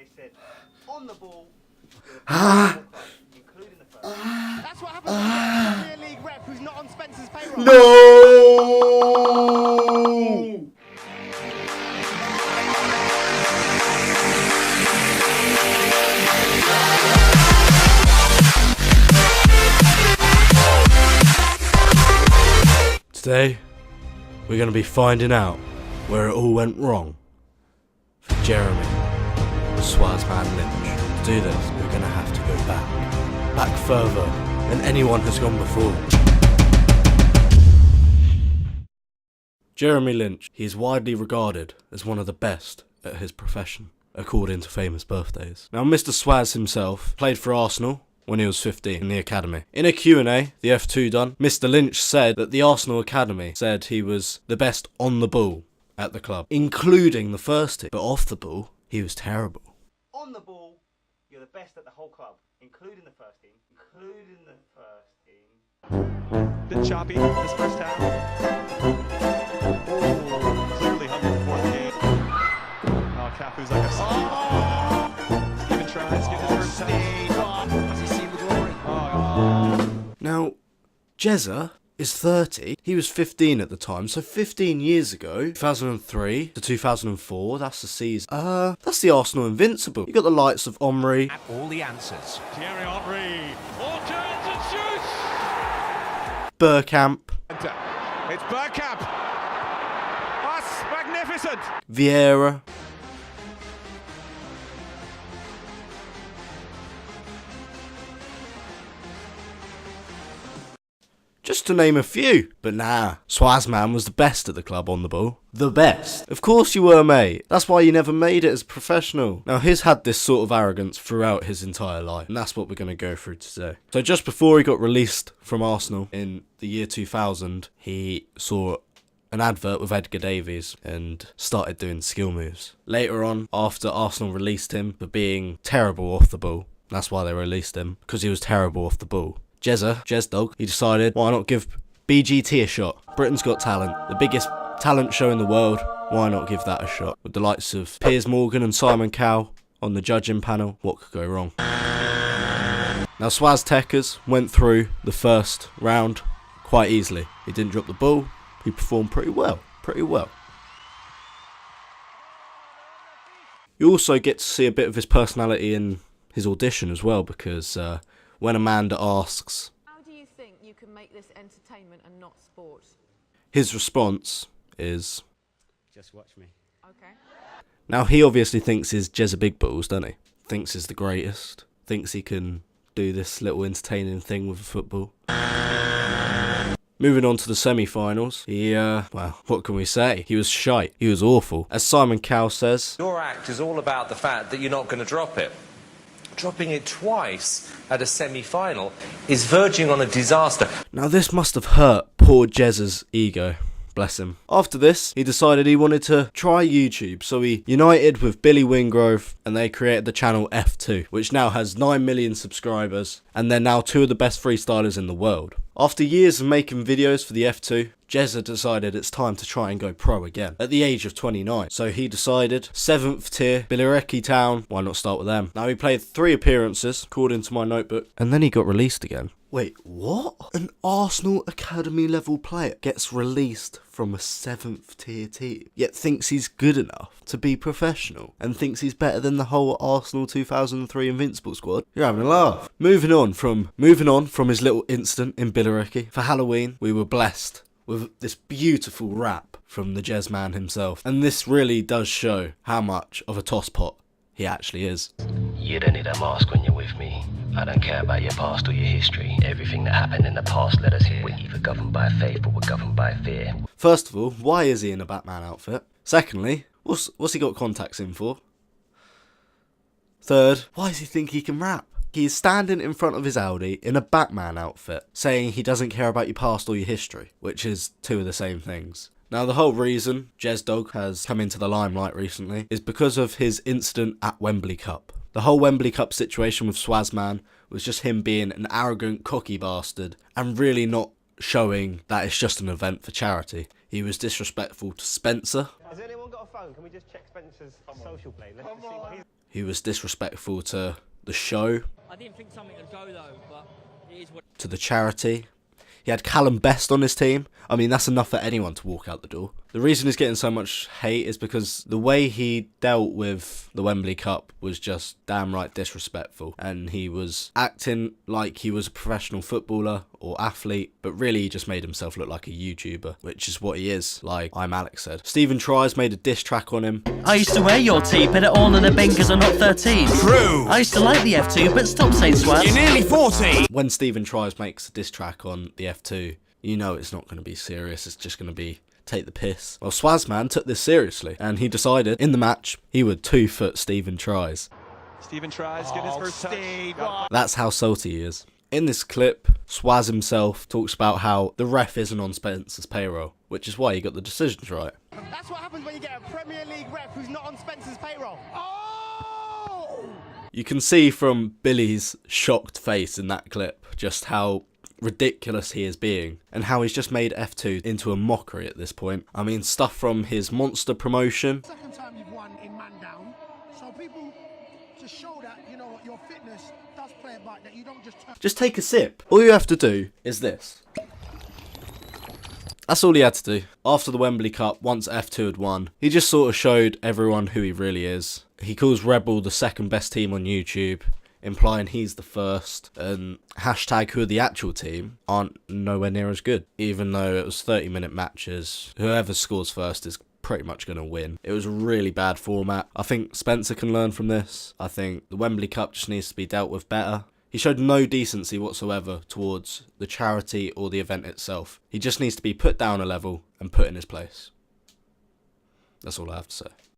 they said, on the ball, including the first. That's what happens when you get a Premier League rep who's not on Spencer's payroll. No! Today, we're going to be finding out where it all went wrong for Jeremy Swazman Lynch. To do this, we're going to have to go back further than anyone has gone before. Jeremy Lynch, he is widely regarded as one of the best at his profession, according to Famous Birthdays. Now, Mr. Swaz himself played for Arsenal when he was 15 in the academy. In a Q&A, the F2 done, Mr. Lynch said that the Arsenal academy said he was the best on the ball at the club, including the first team, but off the ball, he was terrible. On the ball, you're the best at the whole club, including the first team. Bit choppy this first half. Oh, clearly hungry for the game. Oh, Cafu's like a Steven tries to get his first touch. Has he seen the glory? Now, Jezza is 30. He was 15 at the time, so 15 years ago, 2003 to 2004, that's the season. That's the Arsenal Invincible. You got the likes of Omri. All the answers. Thierry Henry. All turns and shoots. Bergkamp. It's Bergkamp. That's magnificent. Vieira. Just to name a few. But nah, Swazman was the best at the club on the ball. The best. Of course you were, mate. That's why you never made it as a professional. Now, he's had this sort of arrogance throughout his entire life, and that's what we're going to go through today. So just before he got released from Arsenal in the year 2000, he saw an advert with Edgar Davies and started doing skill moves. Later on, after Arsenal released him for being terrible off the ball, that's why they released him, because he was terrible off the ball. Jezdog, he decided, why not give BGT a shot? Britain's Got Talent, the biggest talent show in the world, why not give that a shot? With the likes of Piers Morgan and Simon Cowell on the judging panel, what could go wrong? Now, Swaz Tekers went through the first round quite easily. He didn't drop the ball, he performed pretty well. You also get to see a bit of his personality in his audition as well, because when Amanda asks, how do you think you can make this entertainment and not sport? His response is, Just watch me. Okay. now he obviously thinks he's Jezza Big Balls, doesn't he? Thinks he's the greatest. Thinks he can do this little entertaining thing with football. Moving on to the semi-finals, well, what can we say? He was shite. He was awful. As Simon Cowell says, your act is all about the fact that you're not going to drop it. Dropping it twice at a semi-final is verging on a disaster. now this must have hurt poor Jezza's ego. Bless him. After this, he decided he wanted to try YouTube, so he united with Billy Wingrove and they created the channel F2, which now has 9 million subscribers, and they're now two of the best freestylers in the world. After years of making videos for the F2, Jezza decided it's time to try and go pro again, at the age of 29. So he decided, 7th tier, Billericay Town, why not start with them? Now he played 3 appearances, according to my notebook, and then he got released again. Wait, what? An Arsenal Academy level player gets released from a 7th tier team, yet thinks he's good enough to be professional, and thinks he's better than the whole Arsenal 2003 Invincible squad? You're having a laugh. Moving on from his little incident in Billericay, for Halloween, we were blessed with this beautiful rap from the Jezman himself, and this really does show how much of a tosspot he actually is. You don't need a mask when you're with me. I don't care about your past or your history. Everything that happened in the past led us here. We're either governed by faith or we're governed by fear. First of all, why is he in a Batman outfit? Secondly, what's he got contacts in for? Third, why does he think he can rap? He is standing in front of his Audi in a Batman outfit, saying he doesn't care about your past or your history, which is two of the same things. Now, the whole reason Jezdog has come into the limelight recently is because of his incident at Wembley Cup. The whole Wembley Cup situation with Swazman was just him being an arrogant, cocky bastard and really not showing that it's just an event for charity. He was disrespectful to Spencer. Has anyone got a phone? Can we just check Spencer's social play? Let's just see what he's... He was disrespectful to the show, I didn't think something would go though, but it is what. to the charity. He had Callum Best on his team. I mean, that's enough for anyone to walk out the door. The reason he's getting so much hate is because the way he dealt with the Wembley Cup was just damn right disrespectful. And he was acting like he was a professional footballer or athlete, but really he just made himself look like a YouTuber, which is what he is, like I'm Alex said. Stephen Tries made a diss track on him. I used to wear your tee, but all of the bangers are not 13. True. I used to like the F2, but stop saying swag. You're nearly 40. When Stephen Tries makes a diss track on the F2, you know it's not going to be serious, it's just going to be take the piss. Well, Swazman took this seriously, and he decided in the match he would 2-foot Stephen Tries. Stephen tries, get his first touch. That's how salty he is. In this clip, Swaz himself talks about how the ref isn't on Spencer's payroll, which is why he got the decisions right. That's what happens when you get a Premier League rep who's not on Spencer's payroll. Oh! You can see from Billy's shocked face in that clip just how ridiculous he is being, and how he's just made F2 into a mockery at this point. I mean, stuff from his Monster promotion. Second time you've won in man down, so people to show that, you know, your fitness does play a part, that you don't just take a sip. All you have to do is this. That's all he had to do. After the Wembley Cup, once F2 had won, he just sort of showed everyone who he really is. He calls Rebel the second best team on YouTube, implying he's the first, and hashtag who are the actual team aren't nowhere near as good. Even though it was 30-minute matches, whoever scores first is pretty much going to win. It was a really bad format. I think Spencer can learn from this. I think the Wembley Cup just needs to be dealt with better. He showed no decency whatsoever towards the charity or the event itself. He just needs to be put down a level and put in his place. That's all I have to say.